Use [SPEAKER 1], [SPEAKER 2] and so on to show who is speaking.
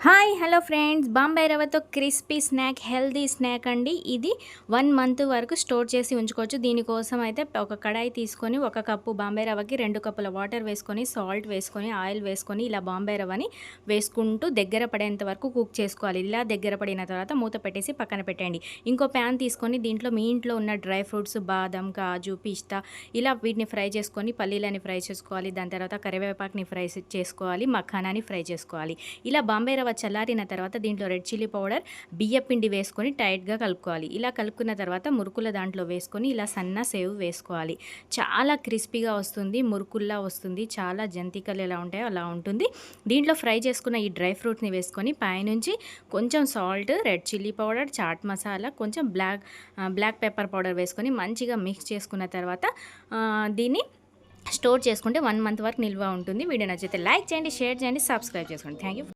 [SPEAKER 1] Hi hello friends, Bombay రవ్వతో crispy snack, healthy snack అండి. ఇది 1 మంత్ వరకు స్టోర్ చేసి ఉంచుకోవచ్చు. దీనికోసం అయితే ఒక కడాయి తీసుకొని 1 కప్పు బాంబే రవ్వకి 2 కప్పుల వాటర్ వేసుకొని, సాల్ట్ వేసుకొని, ఆయిల్ వేసుకొని ఇలా బాంబే రవ్వని వేసుకుంటూ దగ్గర పడేంత వరకు కుక్ చేసుకోవాలి. ఇలా దగ్గర పడిన తర్వాత మూత పెట్టేసి పక్కన పెట్టండి. ఇంకో ప్యాన్ తీసుకొని దీంట్లో మీ ఇంట్లో ఉన్న డ్రై ఫ్రూట్స్ బాదం, కాజు, పిస్తా ఇలా వీటిని ఫ్రై చేసుకొని, పల్లీలని ఫ్రై చేసుకోవాలి. దాని తర్వాత కరివేపాకుని ఫ్రై చేసుకోవాలి, మఖానాని ఫ్రై చేసుకోవాలి. ఇలా బాంబే రవ్వ చల్లారిన తర్వాత దీంట్లో రెడ్ చిల్లీ పౌడర్, బియ్య పిండి వేసుకొని టైట్గా కలుపుకోవాలి. ఇలా కలుపుకున్న తర్వాత మురుకుల దాంట్లో వేసుకొని ఇలా సన్న సేవ్ వేసుకోవాలి. చాలా క్రిస్పీగా వస్తుంది, మురుకుల్లా వస్తుంది, చాలా జంతికలు ఎలా ఉంటాయో అలా ఉంటుంది. దీంట్లో ఫ్రై చేసుకున్న ఈ డ్రై ఫ్రూట్స్ని వేసుకొని పైనుంచి కొంచెం salt, red chilli powder, chaat masala, కొంచెం బ్లాక్ పెప్పర్ పౌడర్ వేసుకొని మంచిగా మిక్స్ చేసుకున్న తర్వాత దీన్ని స్టోర్ చేసుకుంటే 1 మంత్ వరకు నిల్వ ఉంటుంది. వీడియో నచ్చితే లైక్ చేయండి, షేర్ చేయండి, సబ్స్క్రైబ్ చేసుకోండి. Thank you.